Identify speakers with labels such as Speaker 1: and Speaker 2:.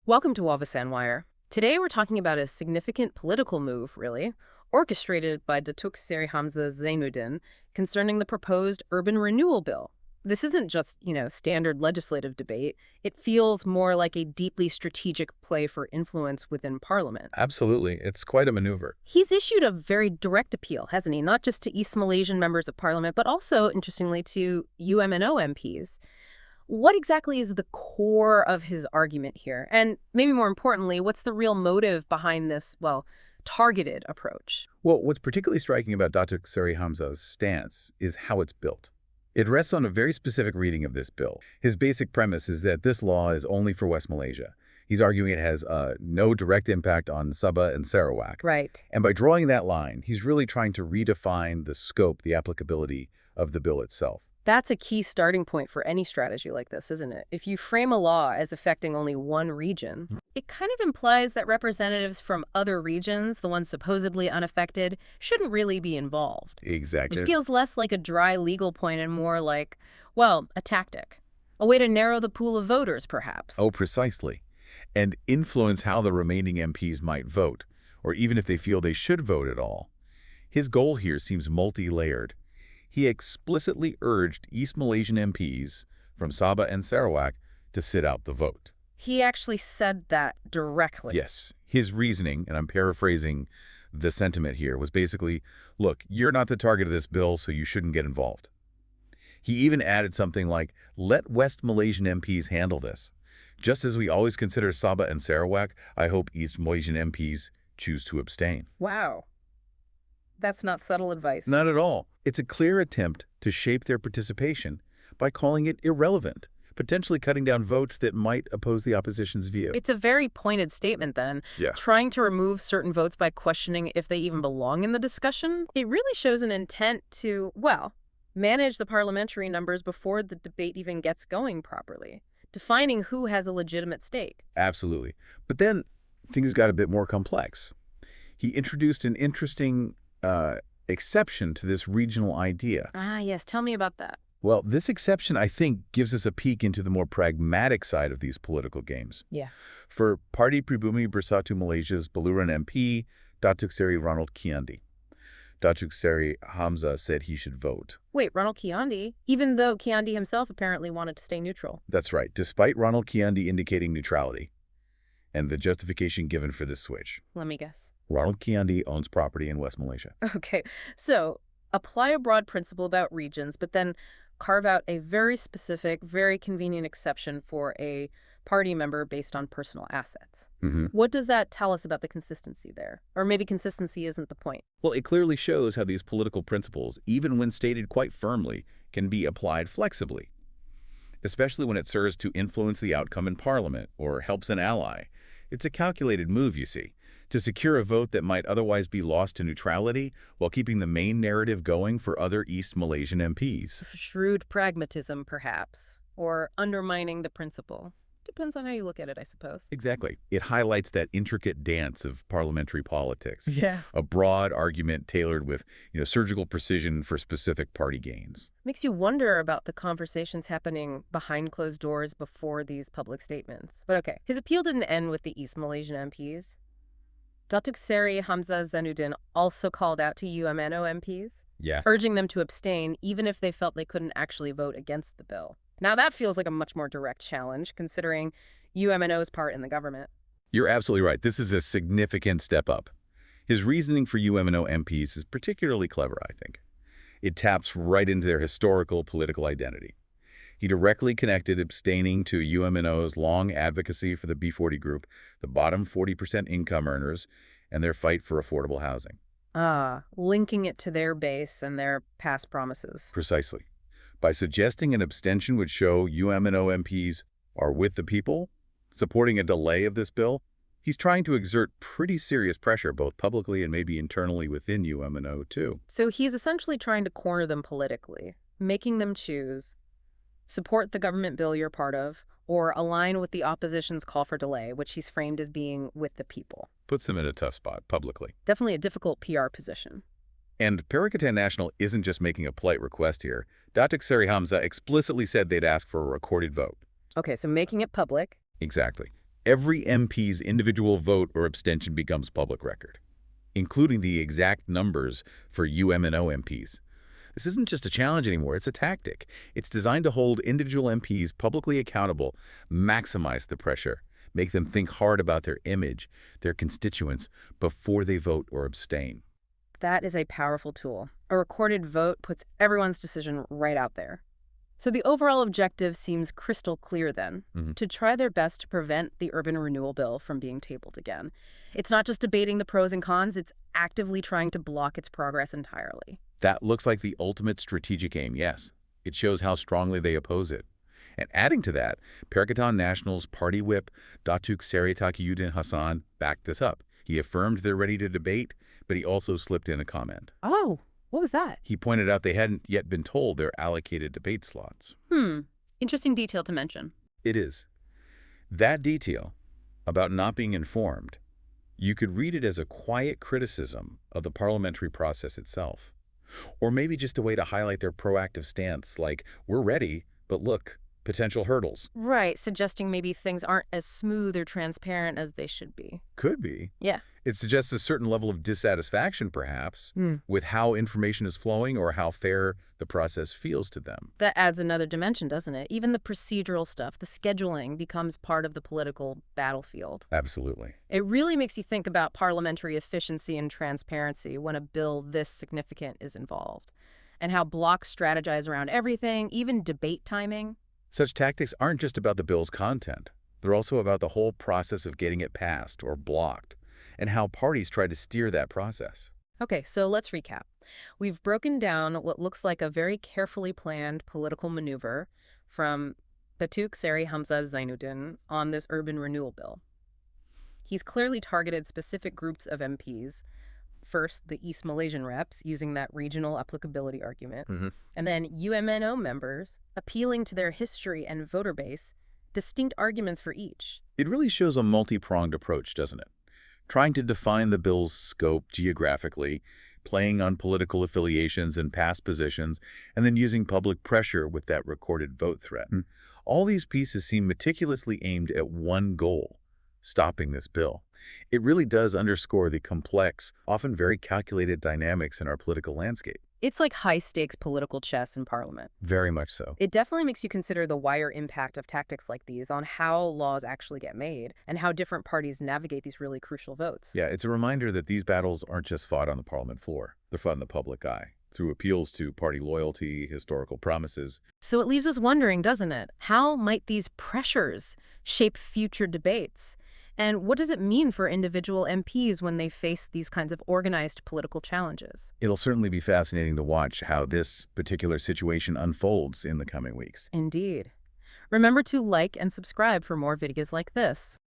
Speaker 1: Welcome to Wawasan Wire. Today we're talking about a significant political move, really, orchestrated by Datuk Seri Hamzah Zainudin concerning the proposed Urban Renewal Bill. This isn't just, standard legislative debate. It feels more like a deeply strategic play for influence within Parliament.
Speaker 2: Absolutely. It's quite a maneuver.
Speaker 1: He's issued a very direct appeal, hasn't he? Not just to East Malaysian members of Parliament, but also, interestingly, to UMNO MPs. What exactly is the core of his argument here? And maybe more importantly, what's the real motive behind this, targeted approach?
Speaker 2: Well, what's particularly striking about Datuk Seri Hamzah's stance is how it's built. It rests on a very specific reading of this bill. His basic premise is that this law is only for West Malaysia. He's arguing it has no direct impact on Sabah and Sarawak.
Speaker 1: Right.
Speaker 2: And by drawing that line, he's really trying to redefine the scope, the applicability of the bill itself.
Speaker 1: That's a key starting point for any strategy like this, isn't it? If you frame a law as affecting only one region, it kind of implies that representatives from other regions, the ones supposedly unaffected, shouldn't really be involved.
Speaker 2: Exactly.
Speaker 1: It feels less like a dry legal point and more like, a tactic. A way to narrow the pool of voters, perhaps.
Speaker 2: Oh, precisely. And influence how the remaining MPs might vote, or even if they feel they should vote at all. His goal here seems multi-layered. He explicitly urged East Malaysian MPs from Sabah and Sarawak to sit out the vote.
Speaker 1: He actually said that directly.
Speaker 2: Yes. His reasoning, and I'm paraphrasing the sentiment here, was basically, look, you're not the target of this bill, so you shouldn't get involved. He even added something like, let West Malaysian MPs handle this. Just as we always consider Sabah and Sarawak, I hope East Malaysian MPs choose to abstain.
Speaker 1: Wow. That's not subtle advice.
Speaker 2: Not at all. It's a clear attempt to shape their participation by calling it irrelevant, potentially cutting down votes that might oppose the opposition's view.
Speaker 1: It's a very pointed statement, then.
Speaker 2: Yeah.
Speaker 1: Trying to remove certain votes by questioning if they even belong in the discussion. It really shows an intent to, manage the parliamentary numbers before the debate even gets going properly, defining who has a legitimate stake.
Speaker 2: Absolutely. But then things got a bit more complex. He introduced an interesting exception to this regional idea.
Speaker 1: Ah, yes. Tell me about that.
Speaker 2: Well, this exception, I think, gives us a peek into the more pragmatic side of these political games.
Speaker 1: Yeah.
Speaker 2: For Parti Pribumi Bersatu Malaysia's Baluran MP, Datuk Seri Ronald Kiandi. Datuk Seri Hamzah said he should vote.
Speaker 1: Wait, Ronald Kiandi? Even though Kiandi himself apparently wanted to stay neutral.
Speaker 2: That's right, despite Ronald Kiandi indicating neutrality and the justification given for this switch.
Speaker 1: Let me guess.
Speaker 2: Ronald Kiandi owns property in West Malaysia.
Speaker 1: Okay, so apply a broad principle about regions, but then carve out a very specific, very convenient exception for a party member based on personal assets. What does that tell us about the consistency there? Or maybe consistency isn't the point.
Speaker 2: Well, it clearly shows how these political principles, even when stated quite firmly, can be applied flexibly, especially when it serves to influence the outcome in Parliament or helps an ally. It's a calculated move, you see, to secure a vote that might otherwise be lost to neutrality while keeping the main narrative going for other East Malaysian MPs.
Speaker 1: Shrewd pragmatism, perhaps, or undermining the principle. Depends on how you look at it, I suppose.
Speaker 2: Exactly. It highlights that intricate dance of parliamentary politics.
Speaker 1: Yeah.
Speaker 2: A broad argument tailored with, surgical precision for specific party gains.
Speaker 1: Makes you wonder about the conversations happening behind closed doors before these public statements. But okay, his appeal didn't end with the East Malaysian MPs. Datuk Seri Hamzah Zainudin also called out to UMNO MPs, urging them to abstain even if they felt they couldn't actually vote against the bill. Now that feels like a much more direct challenge, considering UMNO's part in the government.
Speaker 2: You're absolutely right. This is a significant step up. His reasoning for UMNO MPs is particularly clever, I think. It taps right into their historical political identity. He directly connected abstaining to UMNO's long advocacy for the B40 group, the bottom 40% income earners, and their fight for affordable housing.
Speaker 1: Ah, linking it to their base and their past promises.
Speaker 2: Precisely. By suggesting an abstention would show UMNO MPs are with the people, supporting a delay of this bill, he's trying to exert pretty serious pressure both publicly and maybe internally within UMNO too.
Speaker 1: So he's essentially trying to corner them politically, making them choose support the government bill you're part of, or align with the opposition's call for delay, which he's framed as being with the people.
Speaker 2: Puts them in a tough spot publicly.
Speaker 1: Definitely a difficult PR position.
Speaker 2: And Perikatan Nasional isn't just making a polite request here. Datuk Seri Hamzah explicitly said they'd ask for a recorded vote.
Speaker 1: Okay, so making it public.
Speaker 2: Exactly. every MP's individual vote or abstention becomes public record, including the exact numbers for UMNO MPs. This isn't just a challenge anymore, it's a tactic. It's designed to hold individual MPs publicly accountable, maximize the pressure, make them think hard about their image, their constituents, before they vote or abstain.
Speaker 1: That is a powerful tool. A recorded vote puts everyone's decision right out there. So the overall objective seems crystal clear then, to try their best to prevent the Urban Renewal Bill from being tabled again. It's not just debating the pros and cons, it's actively trying to block its progress entirely.
Speaker 2: That looks like the ultimate strategic aim, yes. It shows how strongly they oppose it. And adding to that, Perikatan Nasional's party whip, Datuk Seri Taqiyuddin Hassan, backed this up. He affirmed they're ready to debate, but he also slipped in a comment.
Speaker 1: Oh, what was that?
Speaker 2: He pointed out they hadn't yet been told their allocated debate slots.
Speaker 1: Interesting detail to mention.
Speaker 2: It is. That detail, about not being informed, you could read it as a quiet criticism of the parliamentary process itself. Or maybe just a way to highlight their proactive stance, like, we're ready, but look, potential hurdles.
Speaker 1: Right, suggesting maybe things aren't as smooth or transparent as they should be.
Speaker 2: Could be.
Speaker 1: Yeah.
Speaker 2: It suggests a certain level of dissatisfaction, perhaps, with how information is flowing or how fair the process feels to them.
Speaker 1: That adds another dimension, doesn't it? Even the procedural stuff, the scheduling, becomes part of the political battlefield.
Speaker 2: Absolutely.
Speaker 1: It really makes you think about parliamentary efficiency and transparency when a bill this significant is involved, and how blocs strategize around everything, even debate timing.
Speaker 2: Such tactics aren't just about the bill's content. They're also about the whole process of getting it passed or blocked, and how parties try to steer that process.
Speaker 1: Okay, so let's recap. We've broken down what looks like a very carefully planned political maneuver from Datuk Seri Hamzah Zainudin on this Urban Renewal Bill. He's clearly targeted specific groups of MPs. First, the East Malaysian reps, using that regional applicability argument, and then UMNO members, appealing to their history and voter base, distinct arguments for each.
Speaker 2: It really shows a multi-pronged approach, doesn't it? Trying to define the bill's scope geographically, playing on political affiliations and past positions, and then using public pressure with that recorded vote threat. All these pieces seem meticulously aimed at one goal: stopping this bill. It really does underscore the complex, often very calculated dynamics in our political landscape.
Speaker 1: It's like high-stakes political chess in Parliament.
Speaker 2: Very much so.
Speaker 1: It definitely makes you consider the wider impact of tactics like these on how laws actually get made and how different parties navigate these really crucial votes.
Speaker 2: Yeah, it's a reminder that these battles aren't just fought on the Parliament floor. They're fought in the public eye, through appeals to party loyalty, historical promises.
Speaker 1: So it leaves us wondering, doesn't it? How might these pressures shape future debates? And what does it mean for individual MPs when they face these kinds of organized political challenges?
Speaker 2: It'll certainly be fascinating to watch how this particular situation unfolds in the coming weeks.
Speaker 1: Indeed. Remember to like and subscribe for more videos like this.